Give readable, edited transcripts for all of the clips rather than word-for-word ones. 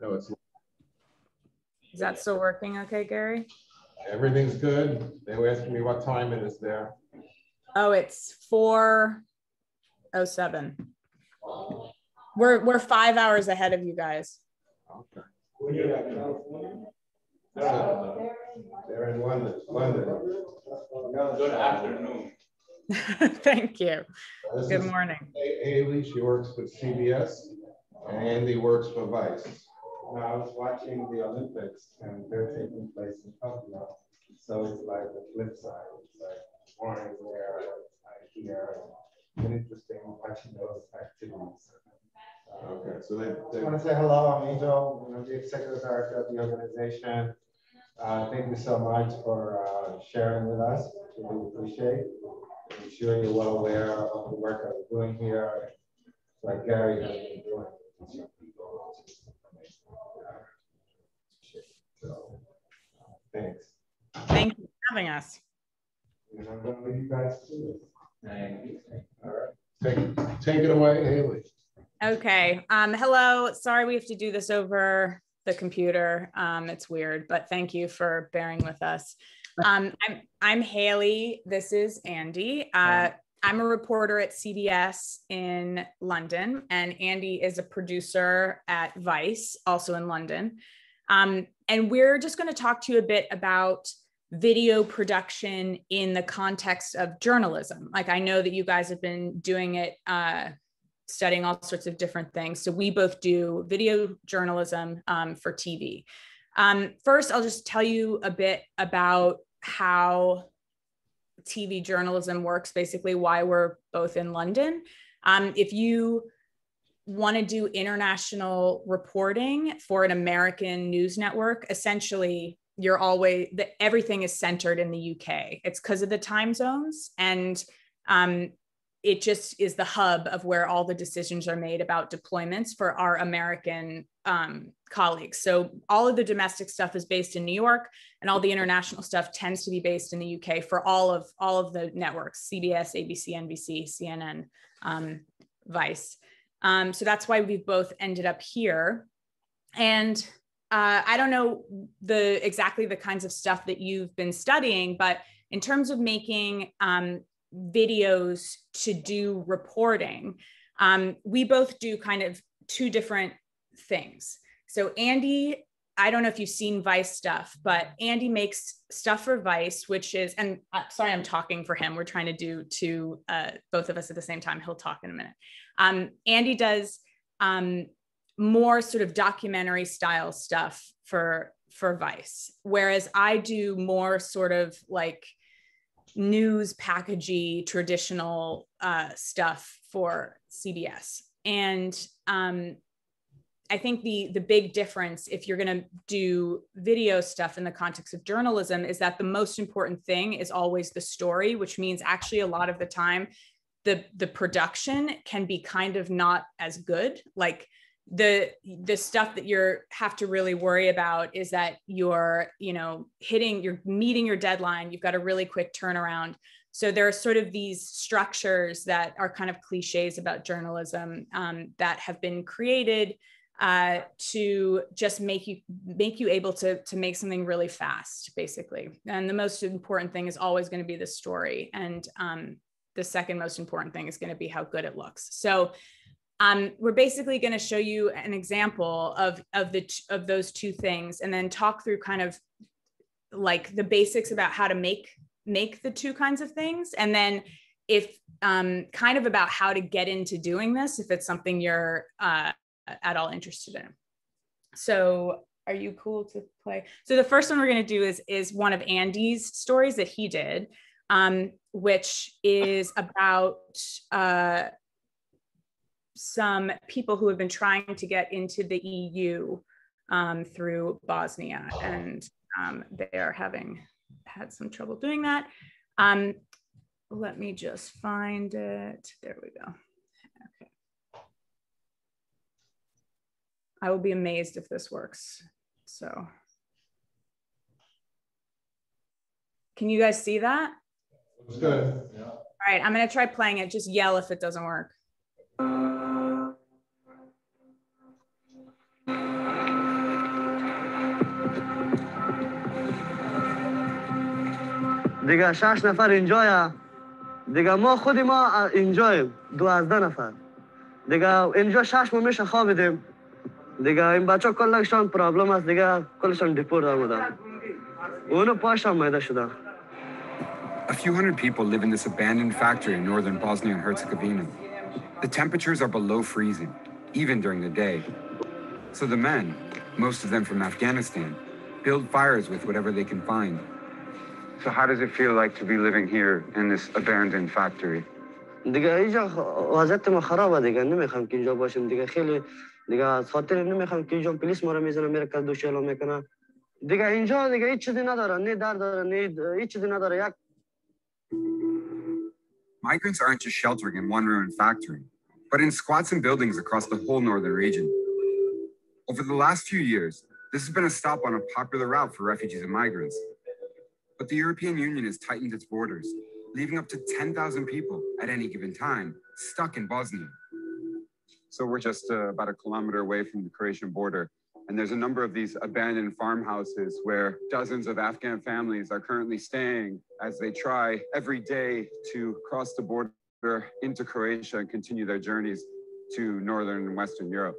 No, it's Is that still working okay, Gary? everything's good. They were asking me what time it is there. Oh, it's 4:07. We're 5 hours ahead of you guys. Okay. They're in London. Good afternoon. Thank you. Good morning. Haley, she works with CBS, and Andy works for Vice. I was watching the Olympics, and they're taking place in Tokyo. So it's like the flip side. It's like one is there, here. It's interesting watching those activities. Okay, so I want to say hello. I'm Angel. I'm the executive director of the organization. Thank you so much for sharing with us. We really appreciate. I'm sure you're well aware of the work that we're doing here, like Gary has been doing. So, thanks. Thank you for having us. And I'm going to leave you guys to this. Thank you. All right. take it away, Haley. Okay. Hello. Sorry we have to do this over the computer. It's weird, but thank you for bearing with us. I'm Haley. This is Andy. I'm a reporter at CBS in London, and Andy is a producer at Vice, also in London. And we're just going to talk to you a bit about video production in the context of journalism. Like, I know that you guys have been doing it, studying all sorts of different things. So we both do video journalism for TV. First, I'll just tell you a bit about how TV journalism works, basically why we're both in London. If you want to do international reporting for an American news network, essentially everything is centered in the UK. It's because of the time zones, and it just is the hub of where all the decisions are made about deployments for our American colleagues. So all of the domestic stuff is based in New York, and all the international stuff tends to be based in the UK for all of the networks: CBS, ABC, NBC, CNN, Vice. So that's why we've both ended up here. And I don't know exactly the kinds of stuff that you've been studying, but in terms of making videos to do reporting, we both do kind of two different things. So Andy, I don't know if you've seen Vice stuff, but Andy makes stuff for Vice, which is, and sorry, I'm talking for him. We're trying to do both of us at the same time. He'll talk in a minute. Andy does more sort of documentary style stuff for Vice, whereas I do more sort of like news packagey traditional stuff for CBS. And I think the big difference, if you're going to do video stuff in the context of journalism, is that the most important thing is always the story, which means actually a lot of the time the production can be kind of not as good. Like the stuff that you have to really worry about is that you're meeting your deadline. You've got a really quick turnaround. So there are sort of these structures that are kind of cliches about journalism that have been created to just make you able to make something really fast, basically. And the most important thing is always going to be the story. And the second most important thing is going to be how good it looks. So we're basically going to show you an example of those two things, and then talk through kind of like the basics about how to make the two kinds of things. And then if kind of about how to get into doing this, if it's something you're at all interested in. So are you cool to play? So the first one we're going to do is one of Andy's stories that he did, which is about some people who have been trying to get into the EU through Bosnia, and they are had some trouble doing that. Let me just find it. There we go. Okay. I will be amazed if this works. So, can you guys see that? Looks good. Yeah. All right, I'm going to try playing it. Just yell if it doesn't work. دیگه 6 نفر اینجایا دیگه ما خود ما اینجاییم 12 نفر دیگه اینجا 6 ما میشه خوابیدیم دیگه این بچه کلشان پرابلم است دیگه کلشان دیپورت آمدن اونو پاش آمده شدن. A few hundred people live in this abandoned factory in northern Bosnia and Herzegovina. The temperatures are below freezing, even during the day. So the men, most of them from Afghanistan, build fires with whatever they can find. So how does it feel like to be living here in this abandoned factory? دیگه اینجا وضعیت ما خرابه دیگه نمیخوام که اینجا باشیم دیگه خیلی دیگه از خاطر نمیخوام که اینجا پلیس ما رو میزنه میره کدو شلو میکنه دیگه اینجا دیگه هیچ چیزی نداره نه در داره نه هیچ چیزی نداره یک. Migrants aren't just sheltering in one ruined factory, but in squats and buildings across the whole northern region. Over the last few years, this has been a stop on a popular route for refugees and migrants. But the European Union has tightened its borders, leaving up to 10,000 people at any given time stuck in Bosnia. So we're just about a kilometer away from the Croatian border. And there's a number of these abandoned farmhouses where dozens of Afghan families are currently staying as they try every day to cross the border into Croatia and continue their journeys to Northern and Western Europe.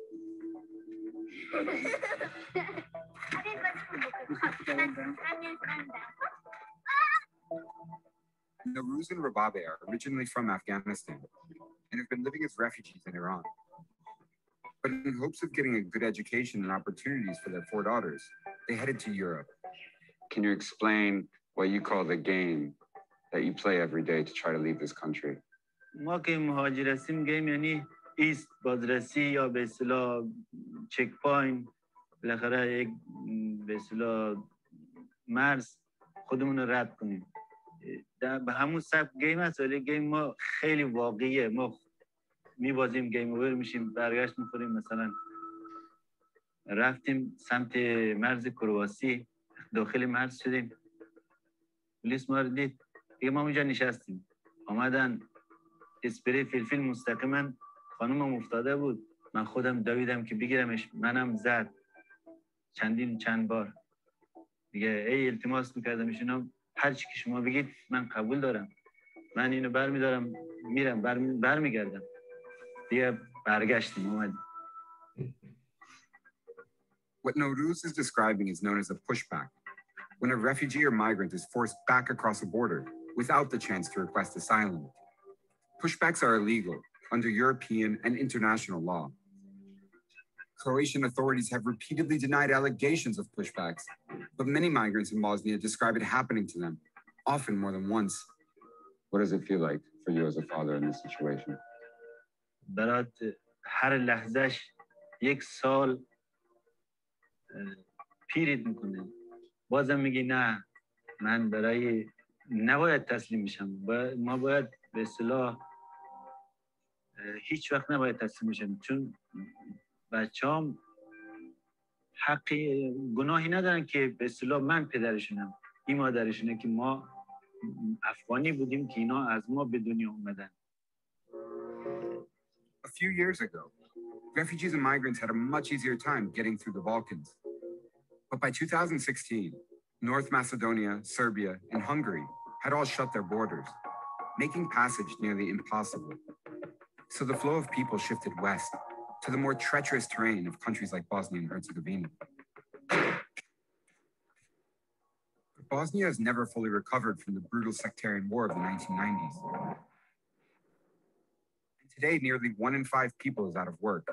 Nowruz and Rababe are originally from Afghanistan and have been living as refugees in Iran. But in hopes of getting a good education and opportunities for their 4 daughters, they headed to Europe. Can you explain what you call the game that you play every day to try to leave this country? ما که مهاجر هستیم گیم یعنی ایست بازرسی یا به اصطلاح چک پوینت بالاخره یک به اصطلاح مرز خودمون رو رد کنیم به همون سبک گیم هست ولی گیم ما خیلی واقعیه ما میبازیم گیم اوور میشیم برگشت میخوریم مثلا رفتیم سمت مرز کرواسی داخل مرز شدیم پلیس ما رو دید دیگه ما اونجا نشستیم آمدن اسپری فلفل مستقیما خانومم افتاده بود من خودم دویدم که بگیرمش منم زد چند بار دیگه ای التماس میکردم ایشونم هر چی که شما بگید من قبول دارم من اینو برمیدارم میرم برمیگردم دیگه برگشتیم اومدیم. What Nowruz is describing is known as a pushback, when a refugee or migrant is forced back across a border without the chance to request asylum. Pushbacks are illegal under European and international law. Croatian authorities have repeatedly denied allegations of pushbacks, but many migrants in Bosnia describe it happening to them, often more than once. What does it feel like for you as a father in this situation? برات هر لحظهش یک سال پیرت میکنه بازم میگی نه من برای نباید تسلیم میشم ما باید به اصطلاح هیچ وقت نباید تسلیم میشم چون بچه‌ام حقی گناهی ندارن که به اصطلاح من پدرشونم این مادرشونه که ما افغانی بودیم که اینا از ما به دنیا اومدن. A few years ago, refugees and migrants had a much easier time getting through the Balkans. But by 2016, North Macedonia, Serbia, and Hungary had all shut their borders, making passage nearly impossible. So the flow of people shifted west to the more treacherous terrain of countries like Bosnia and Herzegovina. But Bosnia has never fully recovered from the brutal sectarian war of the 1990s. Today, nearly 1 in 5 people is out of work,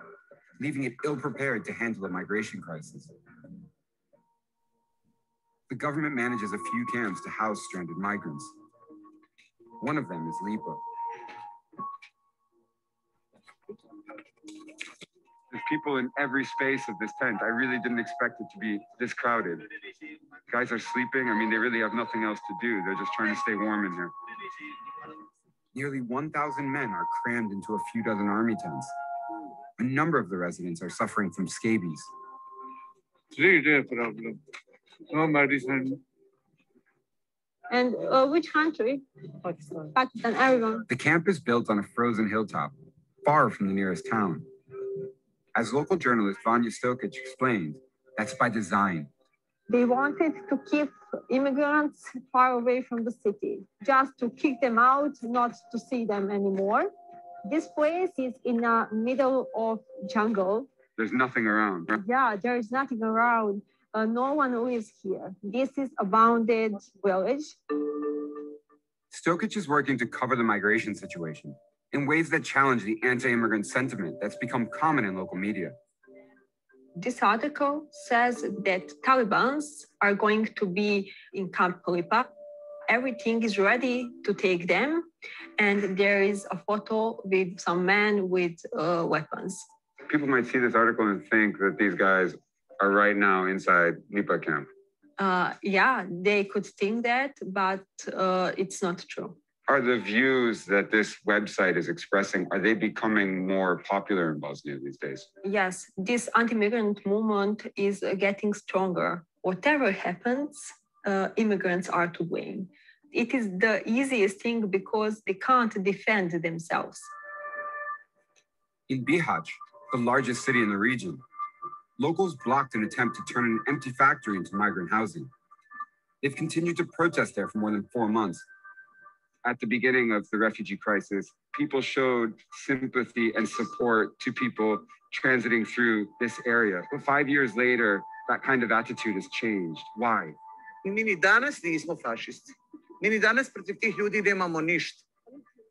leaving it ill-prepared to handle a migration crisis. The government manages a few camps to house stranded migrants. One of them is Lipa. There's people in every space of this tent. I really didn't expect it to be this crowded. Guys are sleeping. I mean, they really have nothing else to do. They're just trying to stay warm in here. Nearly 1,000 men are crammed into a few dozen army tents. A number of the residents are suffering from scabies. Really a problem. No medicine. And which country? Pakistan. Pakistan, everyone. The camp is built on a frozen hilltop, far from the nearest town. As local journalist Vanya Stokic explained, that's by design. They wanted to keep immigrants far away from the city, just to kick them out, not to see them anymore. This place is in the middle of jungle. There's nothing around. Right? Yeah, there is nothing around. No one lives here. This is a bounded village. Stokic is working to cover the migration situation in ways that challenge the anti-immigrant sentiment that's become common in local media. This article says that Taliban are going to be in Camp Kalipa. Everything is ready to take them. And there is a photo with some men with weapons. People might see this article and think that these guys are right now inside Lipa camp. Yeah, they could think that, but it's not true. Are the views that this website is expressing, are they becoming more popular in Bosnia these days? Yes, this anti-immigrant movement is getting stronger. Whatever happens, immigrants are to blame. It is the easiest thing because they can't defend themselves. In Bihać, the largest city in the region, locals blocked an attempt to turn an empty factory into migrant housing. They've continued to protest there for more than 4 months. At the beginning of the refugee crisis, people showed sympathy and support to people transiting through this area. But 5 years later, that kind of attitude has changed. Why? Mi ni danas nismo fašisti. Mi ni danas protiv tih ljudi nemamo ništa.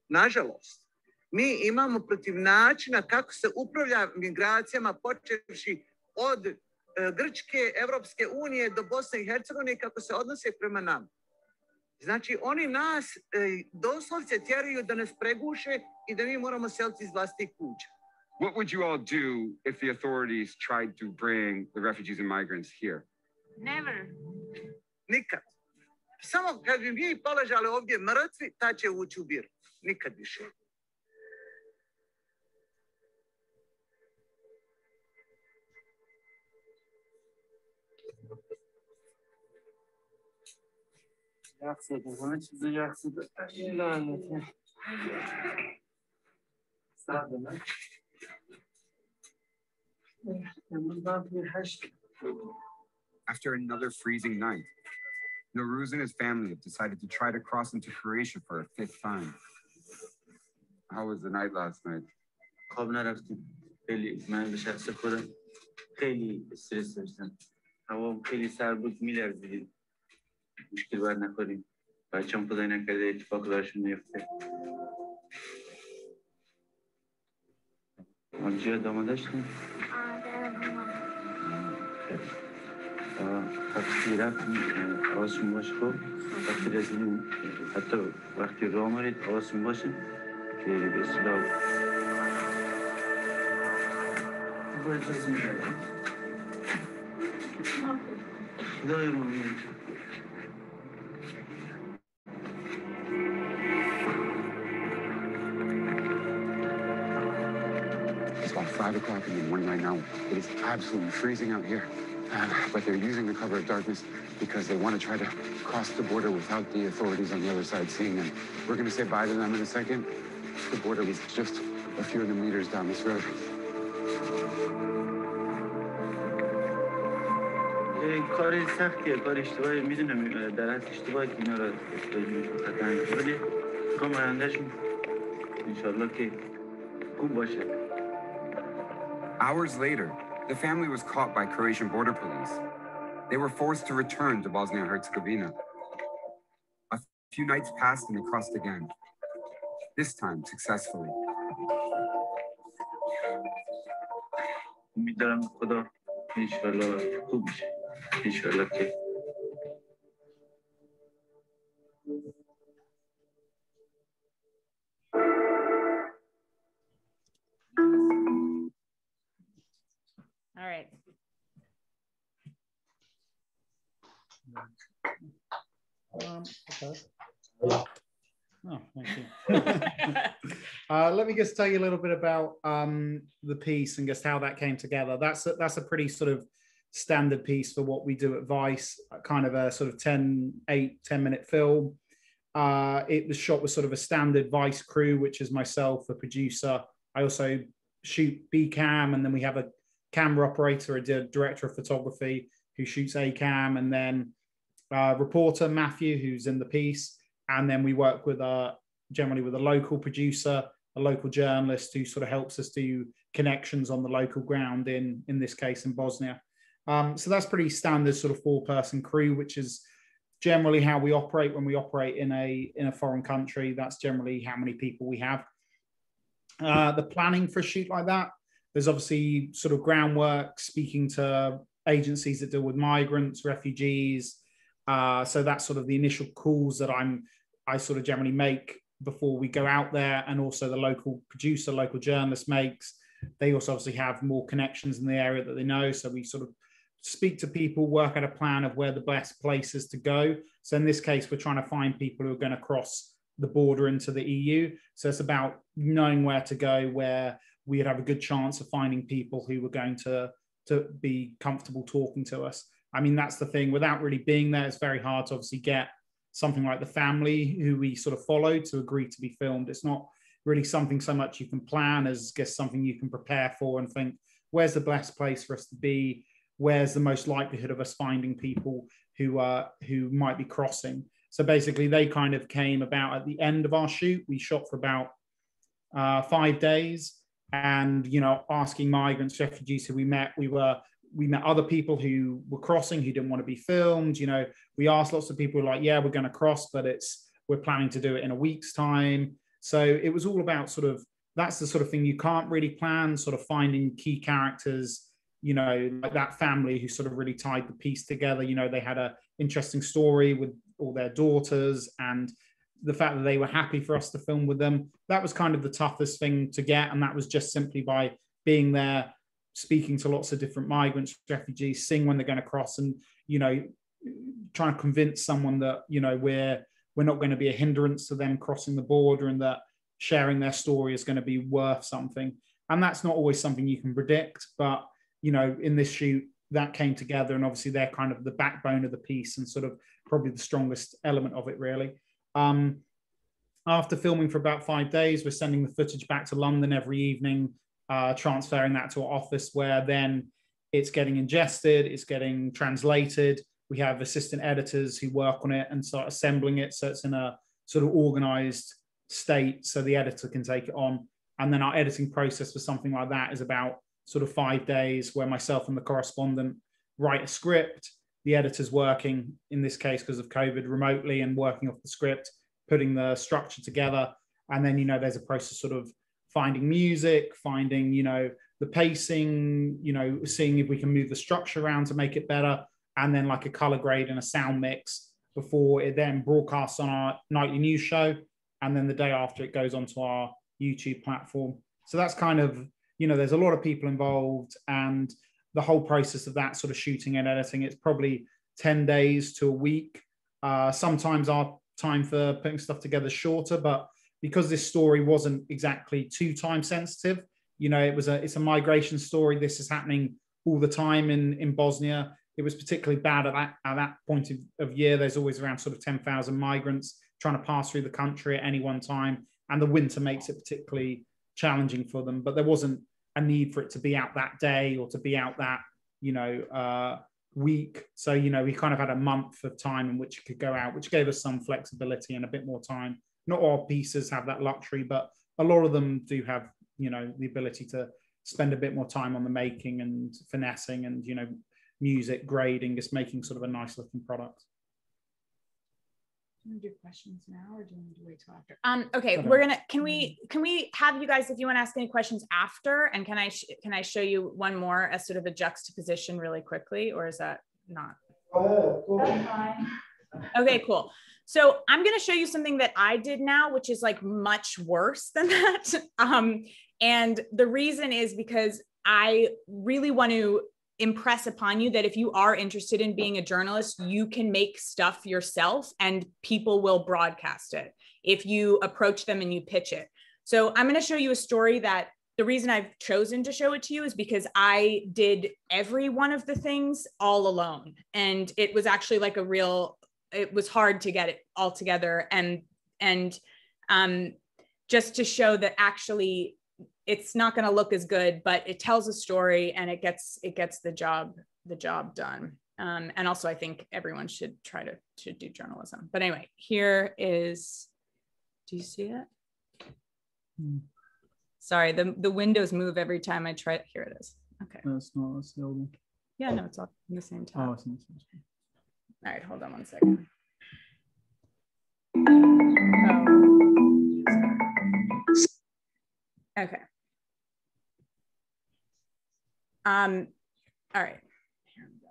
Nažalost, mi imamo protiv načina kako se upravlja migracijama počevši od Grčke, Evropske unije do Bosne i Hercegovine kako se odnose prema nama. Znači, oni nas doslovce tjeraju da nas preguše I da mi moramo seliti iz vlastitih kuća. What would you all do if the authorities tried to bring the refugees and migrants here? Never. Nikad. Samo kad bi mi položali ovdje mrtvi, ta će ući u bir. Nikad više. After another freezing night, Nowruz and his family have decided to try to cross into Croatia for a 5th time. How was the night last night? خواب نرفتیم. خیلی من به شخص خودم خیلی استرس داشتم. هوا خیلی سرد بود میلرزیدیم. مشکل باید نخوریم. بچه‌ام خدای نکرده اتفاق براشون نیفته. آبجی آماده داشتیم؟ وقتی رفتیم آسون باش خب وقتی رسیدیم حتی وقتی راه آمدید آسون باشیم که به اصطلاح It's about 5 o'clock in the morning right now. It is absolutely freezing out here. But they're using the cover of darkness because they want to try to cross the border without the authorities on the other side seeing them. We're going to say bye to them in a second. The border was just a few hundred meters down this road. کار سختیه، کار اشتباهی میدونم در اصل اشتباهی که اینا را خطا انجام ولی میخوام آیندهشون انشالله که خوب باشه. Hours later, the family was caught by Croatian border police. They were forced to return to Bosnia and Herzegovina. A few nights passed and they crossed again, this time successfully. امیدوارم خدا انشالله خوب میشه. انشالله که All right. Okay. Oh, thank you. Let me just tell you a little bit about the piece and just how that came together. That's a pretty sort of standard piece for what we do at Vice, kind of a sort of 10-minute film. It was shot with sort of a standard Vice crew, which is myself, the producer. I also shoot B-cam, and then we have a camera operator, a director of photography, who shoots ACAM, and then reporter Matthew, who's in the piece. And then we work with generally with a local producer, a local journalist who sort of helps us do connections on the local ground in this case in Bosnia. So that's pretty standard sort of 4-person crew, which is generally how we operate when we operate in a foreign country. That's generally how many people we have. The planning for a shoot like that, there's obviously sort of groundwork, speaking to agencies that deal with migrants, refugees. So that's sort of the initial calls that I sort of generally make before we go out there, and also the local producer, local journalist makes. They also obviously have more connections in the area that they know. So we sort of speak to people, work out a plan of where the best places to go. So in this case, we're trying to find people who are going to cross the border into the EU. So it's about knowing where to go, where we'd have a good chance of finding people who were going to be comfortable talking to us. I mean, that's the thing. Without really being there, it's very hard to obviously get something like the family who we sort of followed to agree to be filmed. It's not really something so much you can plan as just something you can prepare for and think, where's the best place for us to be? Where's the most likelihood of us finding people who might be crossing? So basically they kind of came about at the end of our shoot. We shot for about 5 days, and, you know, asking migrants, refugees who we met other people who were crossing who didn't want to be filmed. You know, we asked lots of people like, yeah, we're going to cross, but we're planning to do it in a week's time. So it was all about sort of, that's the sort of thing you can't really plan, sort of finding key characters, you know, like that family who sort of really tied the piece together. You know, they had a interesting story with all their daughters, and the fact that they were happy for us to film with them, that was kind of the toughest thing to get. And that was just simply by being there, speaking to lots of different migrants, refugees, seeing when they're going to cross, and, you know, trying to convince someone that, you know, we're not going to be a hindrance to them crossing the border, and that sharing their story is going to be worth something. And that's not always something you can predict, but, you know, in this shoot that came together, and obviously they're kind of the backbone of the piece and sort of probably the strongest element of it, really. After filming for about 5 days, we're sending the footage back to London every evening, transferring that to our office, where then it's getting ingested, it's getting translated. We have assistant editors who work on it and start assembling it, so it's in a sort of organized state so the editor can take it on. And then our editing process for something like that is about sort of 5 days, where myself and the correspondent write a script. The editor's working, in this case because of COVID, remotely, and working off the script, putting the structure together. And then, you know, there's a process sort of finding music, finding, you know, the pacing, you know, seeing if we can move the structure around to make it better, and then like a color grade and a sound mix before it then broadcasts on our nightly news show. And then the day after, it goes onto our YouTube platform. So that's kind of, you know, there's a lot of people involved, and the whole process of that sort of shooting and editing, it's probably 10 days to a week. Sometimes our time for putting stuff together is shorter, but because this story wasn't exactly too time sensitive, you know, it's a migration story. This is happening all the time in Bosnia. It was particularly bad at that point of year. There's always around sort of 10,000 migrants trying to pass through the country at any one time, and the winter makes it particularly challenging for them. But there wasn't a need for it to be out that day or to be out that, you know, week. So, you know, we kind of had a month of time in which it could go out, which gave us some flexibility and a bit more time. Not all pieces have that luxury, but a lot of them do have, you know, the ability to spend a bit more time on the making and finessing and, you know, music grading, just making sort of a nice looking product. Do you want to do questions now, or do you want to wait till after? Okay, can we have you guys, if you want to ask any questions after, and can I show you one more as sort of a juxtaposition really quickly, or is that not? That's fine. Okay, cool. So I'm going to show you something that I did now, which is like much worse than that. And the reason is because I really want to impress upon you that if you are interested in being a journalist, you can make stuff yourself and people will broadcast it if you approach them and you pitch it. So I'm going to show you a story that the reason I've chosen to show it to you is because I did every one of the things all alone. And it was actually like it was hard to get it all together. And just to show that actually it's not going to look as good, but it tells a story and it gets the job done. And also I think everyone should try to do journalism. But anyway, here is, do you see it? Sorry, the windows move every time I try. Here it is. Okay. That's not, that's the old one. Yeah, no, it's all in the same time. Oh, it's in the same time. All right, hold on one second. Oh. Okay. All right. Here we go.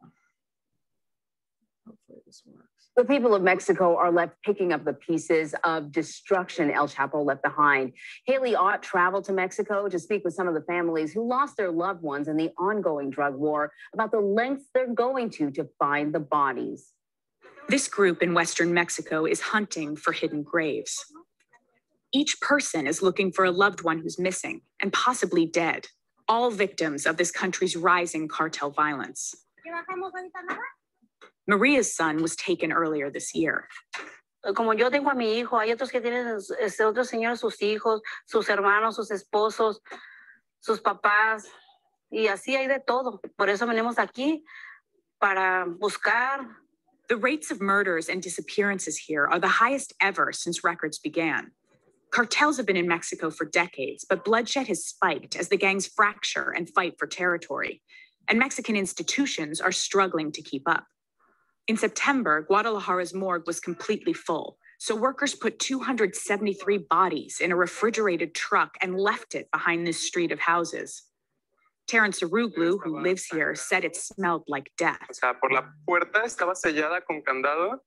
Hopefully this works. The people of Mexico are left picking up the pieces of destruction El Chapo left behind. Haley Ott traveled to Mexico to speak with some of the families who lost their loved ones in the ongoing drug war about the lengths they're going to find the bodies. This group in Western Mexico is hunting for hidden graves. Each person is looking for a loved one who's missing and possibly dead, all victims of this country's rising cartel violence. Maria's son was taken earlier this year. Como yo tengo a mi hijo, hay otros que tienen otros señores, sus hijos, sus hermanos, sus esposos, sus papás, y así hay de todo. Por eso venimos aquí para buscar. The rates of murders and disappearances here are the highest ever since records began. Cartels have been in Mexico for decades, but bloodshed has spiked as the gangs fracture and fight for territory, and Mexican institutions are struggling to keep up. In September, Guadalajara's morgue was completely full, so workers put 273 bodies in a refrigerated truck and left it behind this street of houses. Terrence Aruglu, who lives here, said it smelled like death. O sea, por la puerta estaba sellada con candado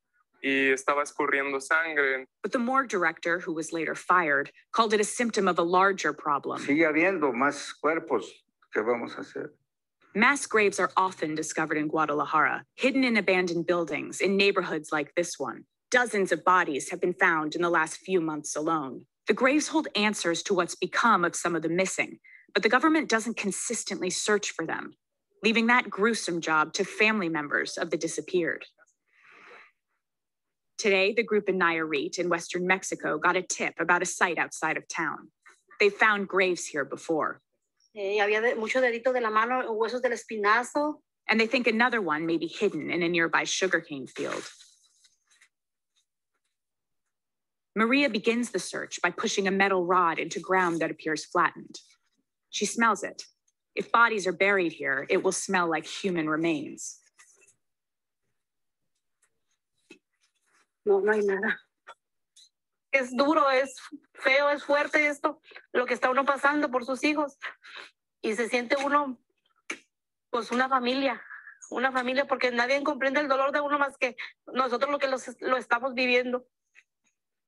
y estaba escurriendo sangre. But the morgue director, who was later fired, called it a symptom of a larger problem. Sigue habiendo más cuerpos. ¿Qué vamos a hacer? Mass graves are often discovered in Guadalajara, hidden in abandoned buildings in neighborhoods like this one. Dozens of bodies have been found in the last few months alone. The graves hold answers to what's become of some of the missing, but the government doesn't consistently search for them, leaving that gruesome job to family members of the disappeared. Today, the group in Nayarit in Western Mexico got a tip about a site outside of town. They found graves here before. Había muchos deditos de la mano, huesos del espinazo. And they think another one may be hidden in a nearby sugarcane field. Maria begins the search by pushing a metal rod into ground that appears flattened. She smells it. If bodies are buried here, it will smell like human remains. No, no hay nada. Es duro, es feo, es fuerte esto, lo que está uno pasando por sus hijos. Y se siente uno, pues una familia porque nadie comprende el dolor de uno más que nosotros lo que lo estamos viviendo.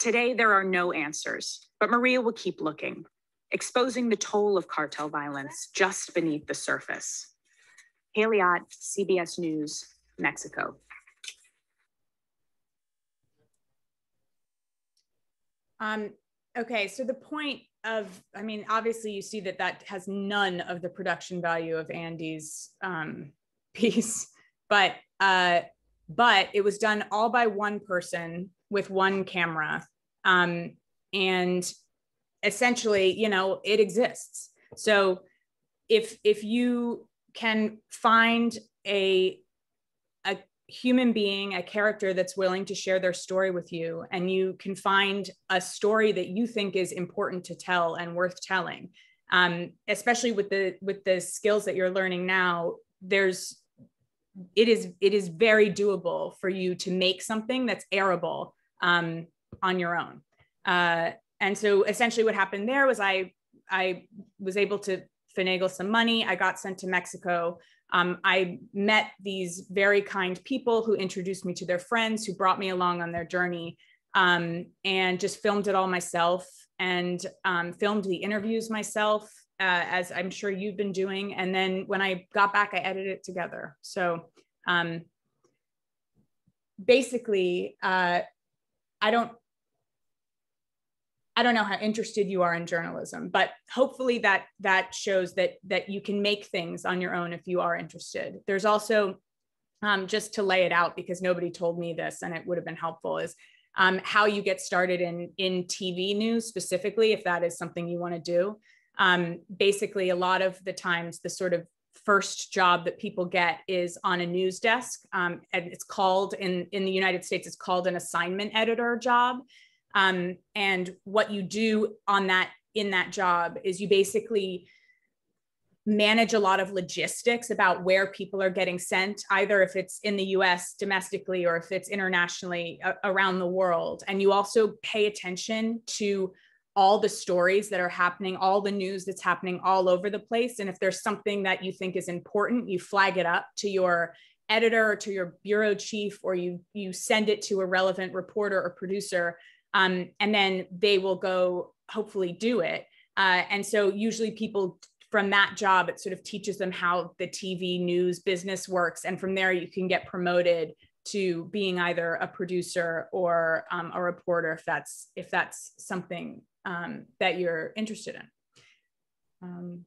Today, there are no answers, but Maria will keep looking, exposing the toll of cartel violence just beneath the surface. Haley Ott, CBS News, Mexico. Okay, so the point of, I mean, obviously you see that has none of the production value of Andy's piece, but it was done all by one person with one camera, and essentially, you know, it exists. So if you can find a human being, a character that's willing to share their story with you, and you can find a story that you think is important to tell and worth telling, especially with the skills that you're learning now, it is very doable for you to make something that's airable on your own. And so essentially what happened there was I was able to finagle some money. I got sent to Mexico. I met these very kind people who introduced me to their friends, who brought me along on their journey, and just filmed it all myself, and filmed the interviews myself, as I'm sure you've been doing. And then when I got back, I edited it together. So basically, I don't know how interested you are in journalism, but hopefully that shows that you can make things on your own if you are interested. There's also, just to lay it out, because nobody told me this and it would have been helpful, is how you get started in TV news specifically, if that is something you want to do. Basically, a lot of the times the sort of first job that people get is on a news desk. And it's called, in the United States, it's called an assignment editor job. And what you do in that job is you basically manage a lot of logistics about where people are getting sent, either if it's in the US domestically or if it's internationally around the world. And you also pay attention to all the stories that are happening, all the news that's happening all over the place. And if there's something that you think is important, you flag it up to your editor or to your bureau chief, or you send it to a relevant reporter or producer, and then they will go hopefully do it. And so usually people from that job, it sort of teaches them how the TV news business works. And from there, you can get promoted to being either a producer or a reporter, if that's something that you're interested in.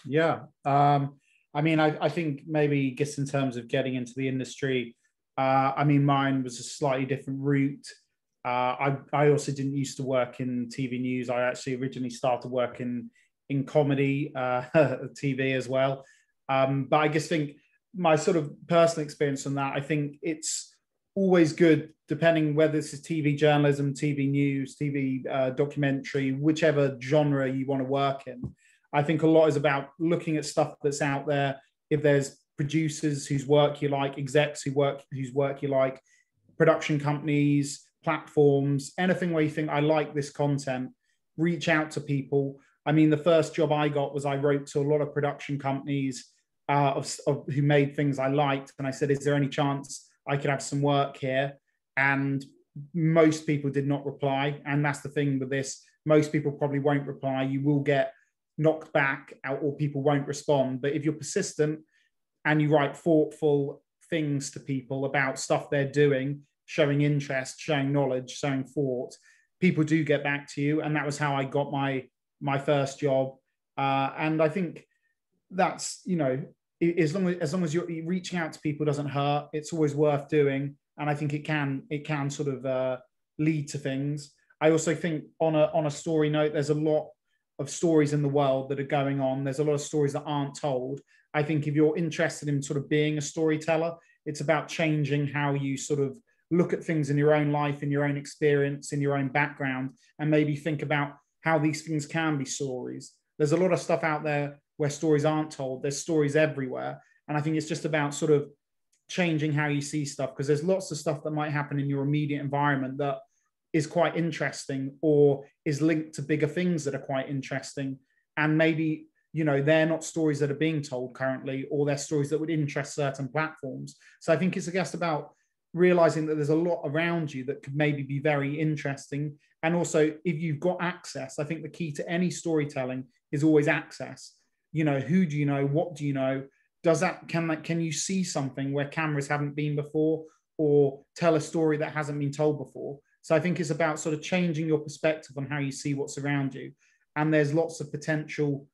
Yeah. I mean, I think maybe just in terms of getting into the industry, I mean, mine was a slightly different route. I also didn't used to work in TV news. I actually originally started working in comedy, TV as well. But I just think my sort of personal experience on that, I think it's always good, depending whether this is TV journalism, TV news, TV documentary, whichever genre you want to work in. I think a lot is about looking at stuff that's out there. If there's producers whose work you like, execs whose work you like, production companies, platforms, anything where you think, I like this content, reach out to people. I mean, the first job I got was I wrote to a lot of production companies who made things I liked. And I said, is there any chance I could have some work here? And most people did not reply. And that's the thing with this. Most people probably won't reply. You will get knocked back out, or people won't respond. But if you're persistent and you write thoughtful things to people about stuff they're doing, showing interest, showing knowledge, showing thought, people do get back to you. And that was how I got my first job. And I think that's, you know, as long as you're reaching out to people doesn't hurt, it's always worth doing. And I think it can sort of lead to things. I also think on a story note, there's a lot of stories in the world that are going on. There's a lot of stories that aren't told. I think if you're interested in sort of being a storyteller, it's about changing how you sort of look at things in your own life, in your own experience, in your own background, and maybe think about how these things can be stories. There's a lot of stuff out there where stories aren't told. There's stories everywhere. And I think it's just about sort of changing how you see stuff, because there's lots of stuff that might happen in your immediate environment that is quite interesting or is linked to bigger things that are quite interesting. And maybe, you know, they're not stories that are being told currently, or they're stories that would interest certain platforms. So I think it's just about realizing that there's a lot around you that could maybe be very interesting. And also, if you've got access, I think the key to any storytelling is always access. You know, who do you know? What do you know? Can you see something where cameras haven't been before, or tell a story that hasn't been told before? So I think it's about sort of changing your perspective on how you see what's around you. And there's lots of potential,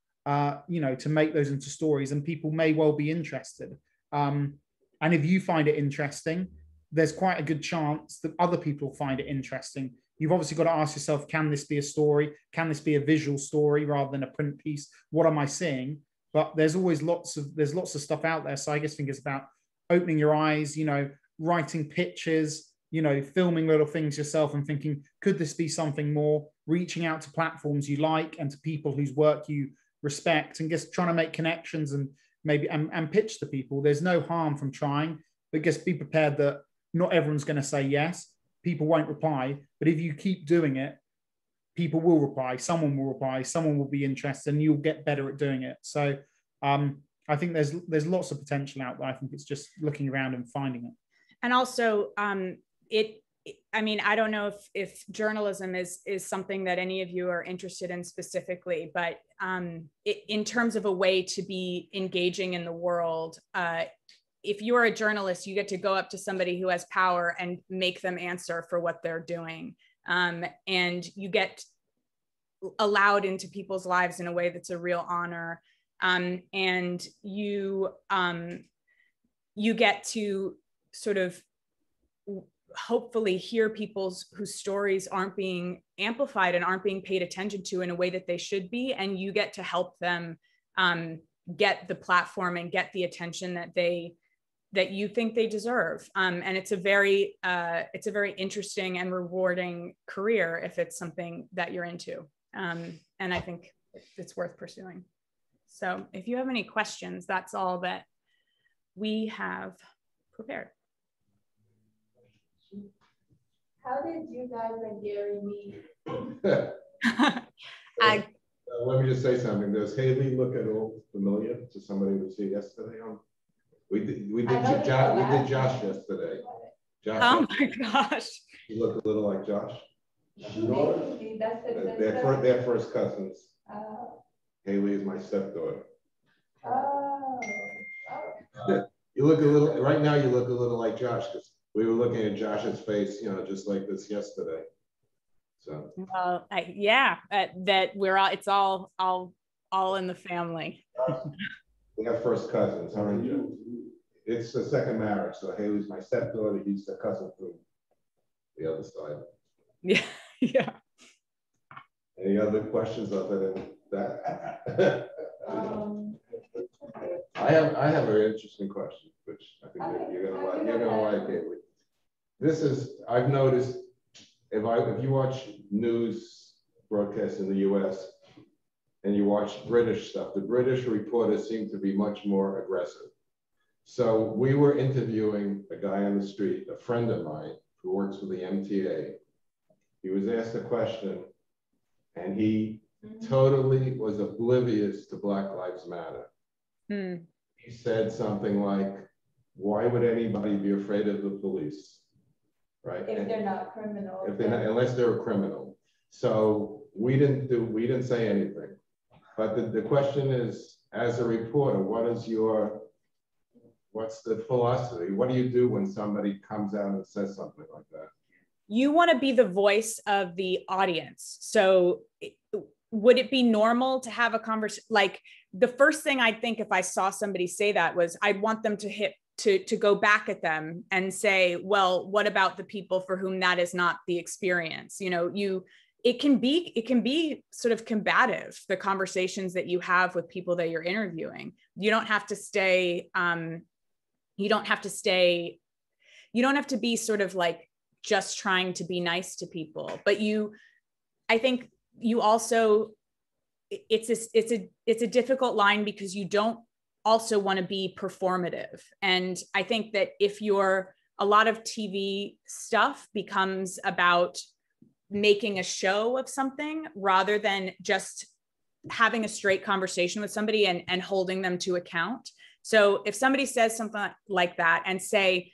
you know, to make those into stories, and people may well be interested. And if you find it interesting, there's quite a good chance that other people find it interesting. You've obviously got to ask yourself, can this be a story? Can this be a visual story rather than a print piece? What am I seeing? But there's always lots of stuff out there. So I just think it's about opening your eyes, you know, writing pitches, you know, filming little things yourself and thinking, could this be something more? Reaching out to platforms you like and to people whose work you respect, and just trying to make connections and maybe and pitch to people. There's no harm from trying, but just be prepared that not everyone's going to say yes. People won't reply, but if you keep doing it, people will reply. Someone will reply. Someone will be interested, and you'll get better at doing it. So I think there's lots of potential out there. I think it's just looking around and finding it. And also, I mean, I don't know if journalism is something that any of you are interested in specifically, but in terms of a way to be engaging in the world, if you're a journalist, you get to go up to somebody who has power and make them answer for what they're doing. And you get allowed into people's lives in a way that's a real honor. And you get to sort of hopefully hear whose stories aren't being amplified and aren't being paid attention to in a way that they should be. And you get to help them get the platform and get the attention that you think they deserve. And it's a very interesting and rewarding career if it's something that you're into. And I think it's worth pursuing. So if you have any questions, that's all that we have prepared. How did you guys and Gary meet? Let me just say something. Does Haley look at all familiar to somebody who was here yesterday? We did Josh yesterday. Josh, oh my gosh. You look a little like Josh. They're They're first cousins. Haley is my stepdaughter. You look a little, right now you look a little like Josh, because we were looking at Josh's face, you know, just like this yesterday. So. Well, that we're all, it's all in the family. We have first cousins, aren't you? It's the second marriage, so Haley's my stepdaughter, he's the cousin from the other side. Yeah, yeah. Any other questions other than that? I have a very interesting question, which I think you're gonna like, Haley. This is, I've noticed, if you watch news broadcasts in the US and you watch British stuff, the British reporters seem to be much more aggressive. So we were interviewing a guy on the street, a friend of mine who works for the MTA. He was asked a question and he totally was oblivious to Black Lives Matter. He said something like, why would anybody be afraid of the police? Right? If they're not criminal. If they're not, unless they're a criminal. So we didn't say anything. But the question is, as a reporter, what's the philosophy? What do you do when somebody comes out and says something like that? You want to be the voice of the audience. So would it be normal to have a conversation? Like the first thing I'd think if I saw somebody say that was I'd want them to go back at them and say, well, what about the people for whom that is not the experience? You know, it can be sort of combative, the conversations that you have with people that you're interviewing. You don't have to be sort of like just trying to be nice to people, but I think you also, it's a difficult line because you don't also want to be performative. And I think that a lot of TV stuff becomes about making a show of something rather than just having a straight conversation with somebody and holding them to account. So if somebody says something like that and say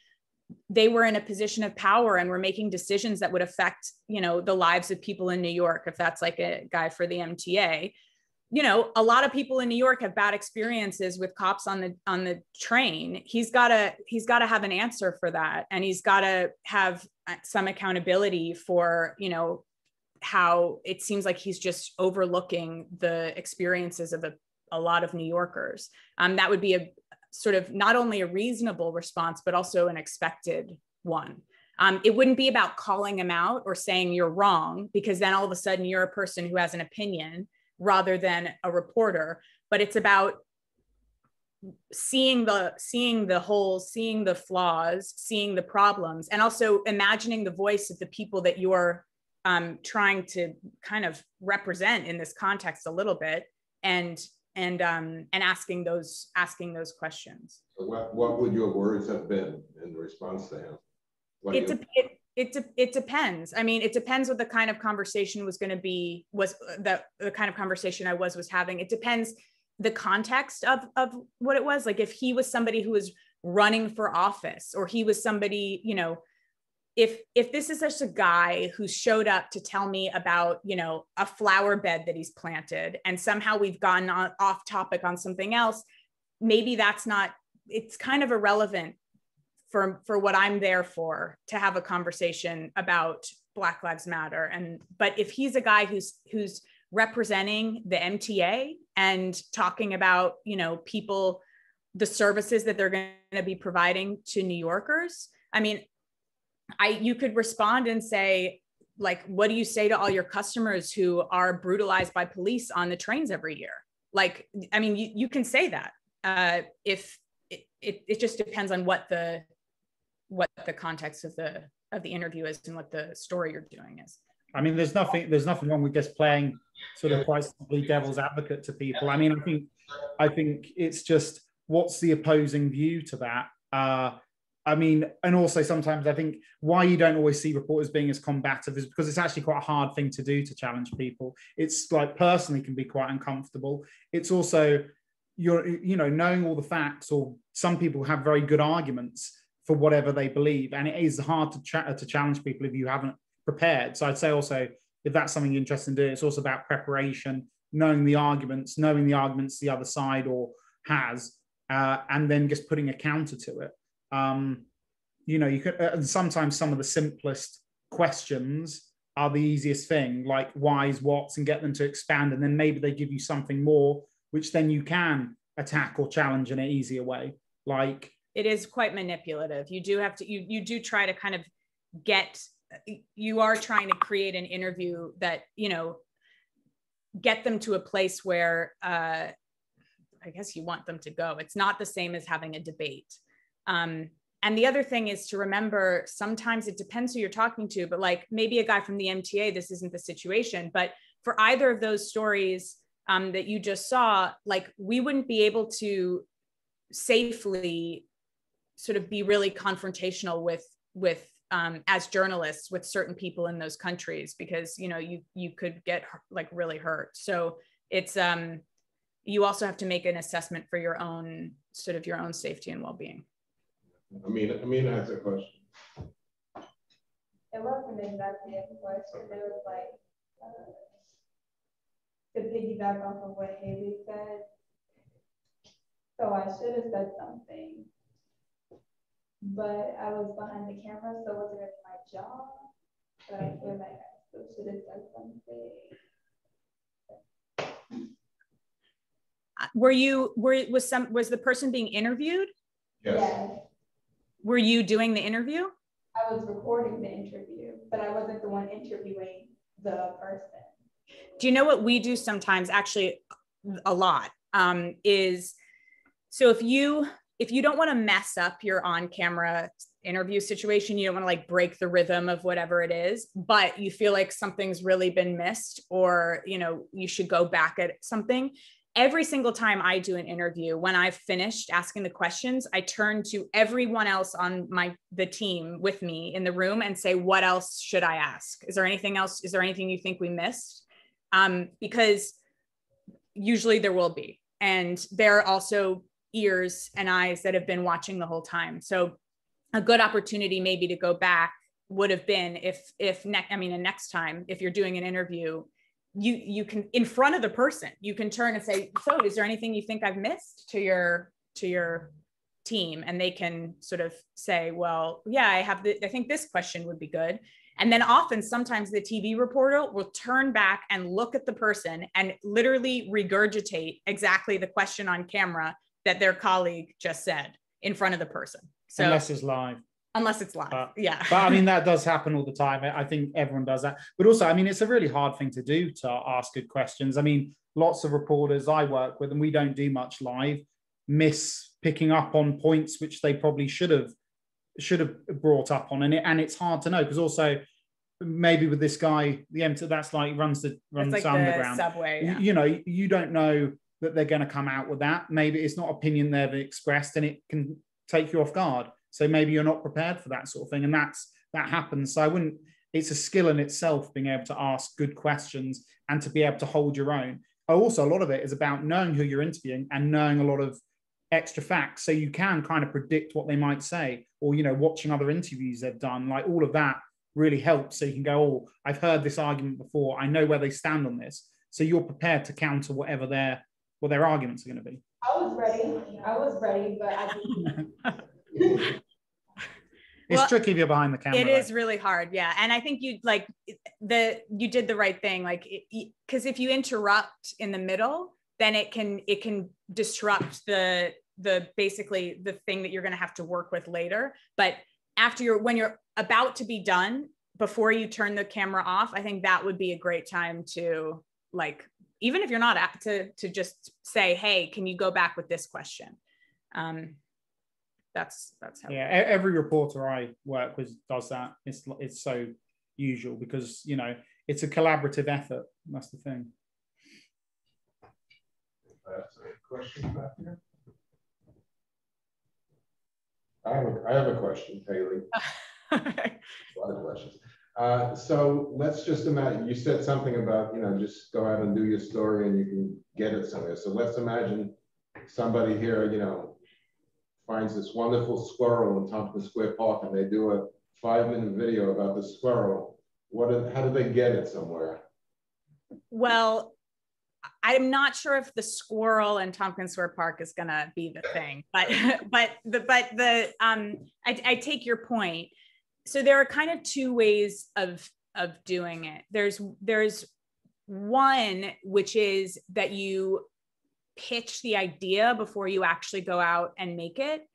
they were in a position of power and were making decisions that would affect, you know, the lives of people in New York, if that's like a guy for the MTA, you know, a lot of people in New York have bad experiences with cops on the train. He's got to have an answer for that. And he's got to have some accountability for, you know, how it seems like he's just overlooking the experiences of a lot of New Yorkers. That would be a sort of not only a reasonable response, but also an expected one. It wouldn't be about calling him out or saying you're wrong, because then all of a sudden you're a person who has an opinion rather than a reporter, but it's about seeing the holes, seeing the flaws, seeing the problems, and also imagining the voice of the people that you're trying to kind of represent in this context a little bit, and asking those questions. So what would your words have been in response to him? It depends. I mean, it depends what the kind of conversation was going to be, the kind of conversation I was having. It depends the context of what it was. Like if he was somebody who was running for office, or he was somebody, you know, if this is just a guy who showed up to tell me about, you know, a flower bed that he's planted, and somehow we've gone off topic on something else, maybe it's kind of irrelevant for what I'm there for, to have a conversation about Black Lives Matter. But if he's a guy who's representing the MTA and talking about, you know, people, the services that they're going to be providing to New Yorkers, I mean, you could respond and say, like, what do you say to all your customers who are brutalized by police on the trains every year? Like, I mean, you can say that if it just depends on what the context of the interview is and what the story you're doing is. I mean, there's nothing wrong with just playing sort of quite simply devil's advocate to people. I mean, I think it's just what's the opposing view to that. I mean, and also sometimes I think why you don't always see reporters being as combative is because it's actually quite a hard thing to do to challenge people. It's like personally can be quite uncomfortable. It's also knowing all the facts, or some people have very good arguments for whatever they believe, and it is hard to challenge people if you haven't prepared. So I'd say also, if that's something you're interested in doing, it's also about preparation, knowing the arguments the other side or has, and then just putting a counter to it. You could, and sometimes some of the simplest questions are the easiest thing, like why's, what's, and get them to expand, and then maybe they give you something more, which then you can attack or challenge in an easier way. Like, it is quite manipulative. You do have to, you do try to kind of you are trying to create an interview that, get them to a place where I guess you want them to go. It's not the same as having a debate. And the other thing is to remember, sometimes it depends who you're talking to, but like maybe a guy from the MTA, this isn't the situation, but for either of those stories that you just saw, like we wouldn't be able to safely sort of be really confrontational with as journalists with certain people in those countries, because you could get like really hurt. So it's you also have to make an assessment for your own safety and well-being. Amina has a question. It wasn't exactly a question. It was like to piggyback off of what Haley said. So I should have said something, but I was behind the camera, so it wasn't really my job. But I feel like I still should have said something. Was the person being interviewed? Yes. Were you doing the interview? I was recording the interview, but I wasn't the one interviewing the person. Do you know what we do sometimes, actually a lot, is, so if you don't want to mess up your on-camera interview situation, you don't want to like break the rhythm of whatever it is, but you feel like something's really been missed, or, you should go back at something. Every single time I do an interview, when I've finished asking the questions, I turn to everyone else on the team with me in the room and say, what else should I ask? Is there anything else? Is there anything you think we missed? Because usually there will be. And there are also ears and eyes that have been watching the whole time. So a good opportunity maybe to go back would have been next time, if you're doing an interview, you can, in front of the person, you can turn and say, so is there anything you think I've missed to your team? And they can sort of say, well, yeah, I think this question would be good. And then sometimes the TV reporter will turn back and look at the person and literally regurgitate exactly the question on camera that their colleague just said in front of the person. So unless it's live. Yeah. But I mean, that does happen all the time. I think everyone does that. But also, I mean, it's a really hard thing to do, to ask good questions. I mean, lots of reporters I work with, and we don't do much live, miss picking up on points which they probably should have brought up on. And it's hard to know, because also maybe with this guy, that's like runs like underground. The subway, yeah. You don't know that they're going to come out with that. Maybe it's not opinion they've expressed, and it can take you off guard. So maybe you're not prepared for that sort of thing, and that happens. So it's a skill in itself, being able to ask good questions and to be able to hold your own. Also, a lot of it is about knowing who you're interviewing and knowing a lot of extra facts, so you can kind of predict what they might say, or, watching other interviews they've done, like all of that really helps. So you can go, oh, I've heard this argument before. I know where they stand on this. So you're prepared to counter whatever their arguments are going to be. I was ready, but I didn't. It's tricky if you're behind the camera. It is really hard, yeah. And I think you did the right thing, because if you interrupt in the middle, then it can disrupt the basically the thing that you're going to have to work with later. But when you're about to be done, before you turn the camera off, I think that would be a great time to even if you're not to just say, hey, can you go back with this question? That's how. Yeah, every reporter I work with does that. It's so usual because, you know, it's a collaborative effort. That's the thing. That's a question back here. I have a question, Haley. A lot of questions. So let's just imagine, you said something about, you know, just go out and do your story and you can get it somewhere. So let's imagine somebody here, you know, finds this wonderful squirrel in Tompkins Square Park and they do a 5-minute video about the squirrel. How do they get it somewhere? Well, I'm not sure if the squirrel in Tompkins Square Park is gonna be the thing, but I take your point. So there are kind of two ways of doing it. There's one, which is that you pitch the idea before you actually go out and make it,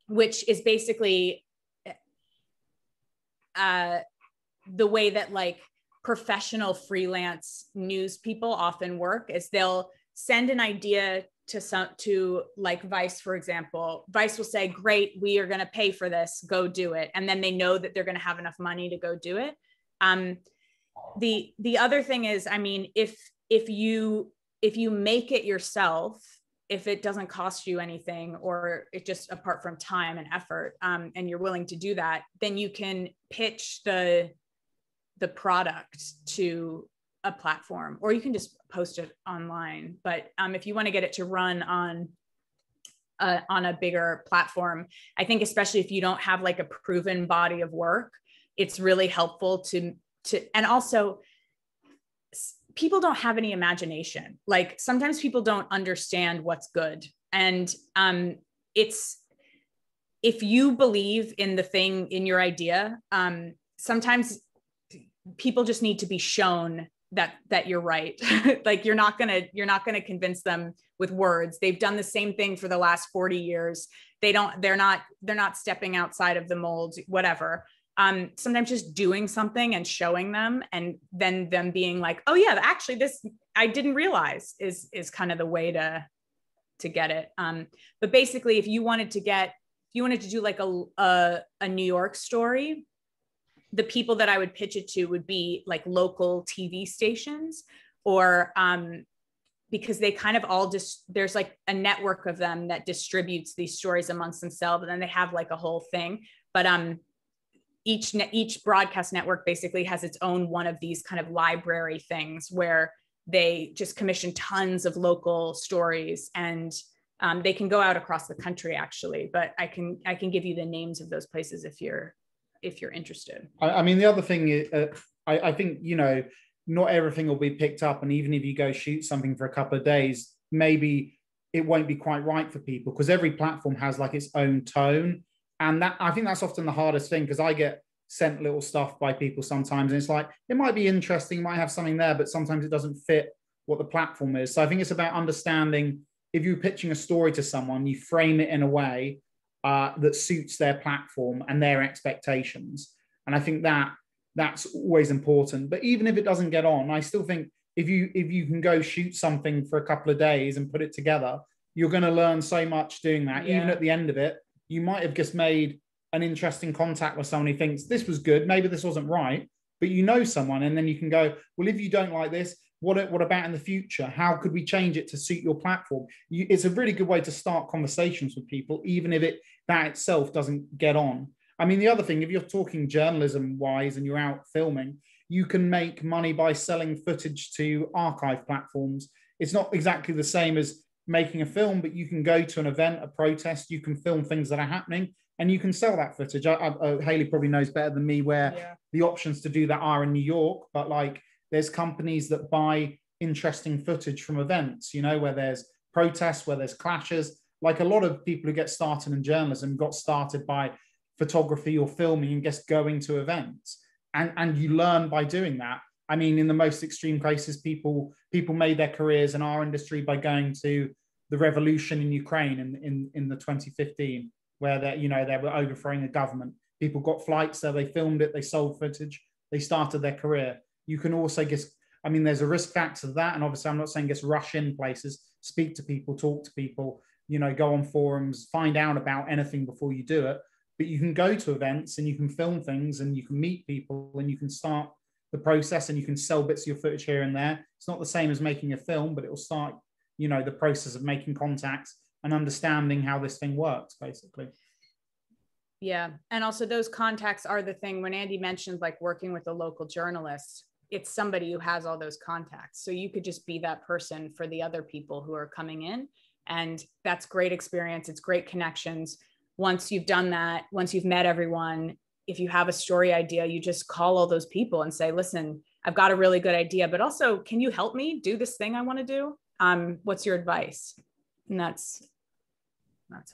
which is basically the way that like professional freelance news people often work, is they'll send an idea to like Vice, for example. Vice will say, great, we are going to pay for this, go do it. And then they know that they're going to have enough money to go do it. The other thing is, I mean, if you make it yourself, if it doesn't cost you anything, or it just apart from time and effort, and you're willing to do that, then you can pitch the product to a platform, or you can just post it online. But if you want to get it to run on a bigger platform, I think especially if you don't have like a proven body of work, it's really helpful to and also people don't have any imagination. Like sometimes people don't understand what's good. And it's, if you believe in the thing, in your idea, sometimes people just need to be shown that you're right. Like you're not gonna convince them with words. They've done the same thing for the last 40 years. They're not stepping outside of the mold, whatever. Sometimes just doing something and showing them, and then them being like, oh yeah, actually this I didn't realize is kind of the way to get it. But basically, if you wanted to do like a New York story, the people that I would pitch it to would be like local TV stations, or because they kind of all there's like a network of them that distributes these stories amongst themselves, and then they have like a whole thing. But each broadcast network basically has its own one of these kind of library things where they just commission tons of local stories, and they can go out across the country actually. But I can give you the names of those places if you're interested. I mean, the other thing is, I think, you know, not everything will be picked up. And even if you go shoot something for a couple of days, maybe it won't be quite right for people, because every platform has like its own tone. And that, I think that's often the hardest thing, because I get sent little stuff by people sometimes, and it's like, it might be interesting, might have something there, but sometimes it doesn't fit what the platform is. So I think it's about understanding, if you're pitching a story to someone, you frame it in a way that suits their platform and their expectations. And I think that's always important. But even if it doesn't get on, I still think if you can go shoot something for a couple of days and put it together, you're going to learn so much doing that. Yeah. Even at the end of it, you might have just made an interesting contact with someone who thinks this was good, maybe this wasn't right, but you know someone, and then you can go, well, if you don't like this, what about in the future? How could we change it to suit your platform? It's a really good way to start conversations with people, even if that itself doesn't get on. I mean, the other thing, if you're talking journalism-wise and you're out filming, you can make money by selling footage to archive platforms. It's not exactly the same as making a film, but you can go to an event, a protest, you can film things that are happening, and you can sell that footage. Haley probably knows better than me where the options to do that are in New York, but like there's companies that buy interesting footage from events, you know, where there's protests, where there's clashes. Like a lot of people who get started in journalism got started by photography or filming and just going to events. And you learn by doing that. I mean, in the most extreme cases, people made their careers in our industry by going to the revolution in Ukraine in the 2015, where they were overthrowing a government. People got flights there, they filmed it, they sold footage, they started their career. You can also just I mean, there's a risk factor to that. And obviously, I'm not saying just rush in places, speak to people, talk to people, you know, go on forums, find out about anything before you do it. But you can go to events and you can film things and you can meet people and you can start the process and you can sell bits of your footage here and there. It's not the same as making a film, but it will start, you know, the process of making contacts and understanding how this thing works, basically. Yeah. And also those contacts are the thing when Andy mentioned like working with a local journalist, it's somebody who has all those contacts. So you could just be that person for the other people who are coming in. And that's great experience. It's great connections. Once you've done that, once you've met everyone, if you have a story idea, you just call all those people and say, listen, I've got a really good idea, but also, can you help me do this thing I want to do? What's your advice? And that's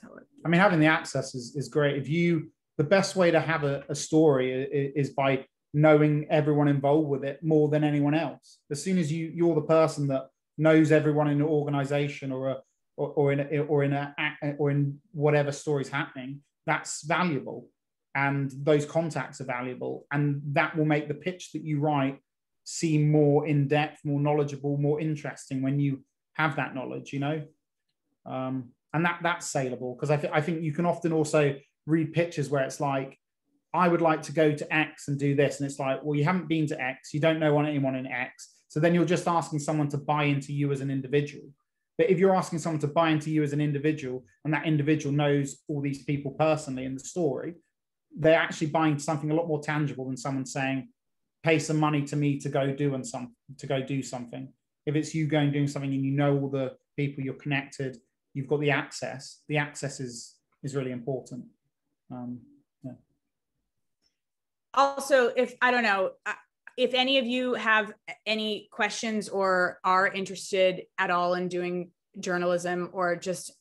how it. I mean, having the access is great. The best way to have a story is by knowing everyone involved with it more than anyone else. As soon as you're the person that knows everyone in an organization or in whatever story's happening, that's valuable. And those contacts are valuable. And that will make the pitch that you write seem more in-depth, more knowledgeable, more interesting when you have that knowledge, you know? And that's saleable, because I think you can often also read pitches where it's like, I would like to go to X and do this. And it's like, well, you haven't been to X. You don't know anyone in X. So then you're just asking someone to buy into you as an individual. But if you're asking someone to buy into you as an individual, and that individual knows all these people personally in the story, they're actually buying something a lot more tangible than someone saying, pay some money to me to go do something. If it's you going doing something and you know all the people, you're connected, you've got the access is really important. Yeah. Also, if any of you have any questions or are interested at all in doing journalism, or just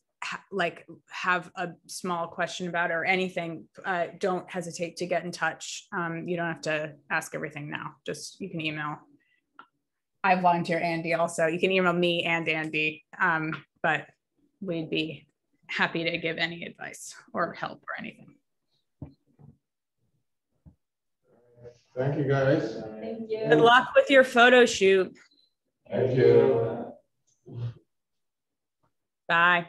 have a small question about it or anything, don't hesitate to get in touch. You don't have to ask everything now. Just, you can email. I volunteer Andy also. You can email me and Andy, but we'd be happy to give any advice or help or anything. Thank you, guys. Thank you. Good luck with your photo shoot. Thank you. Bye.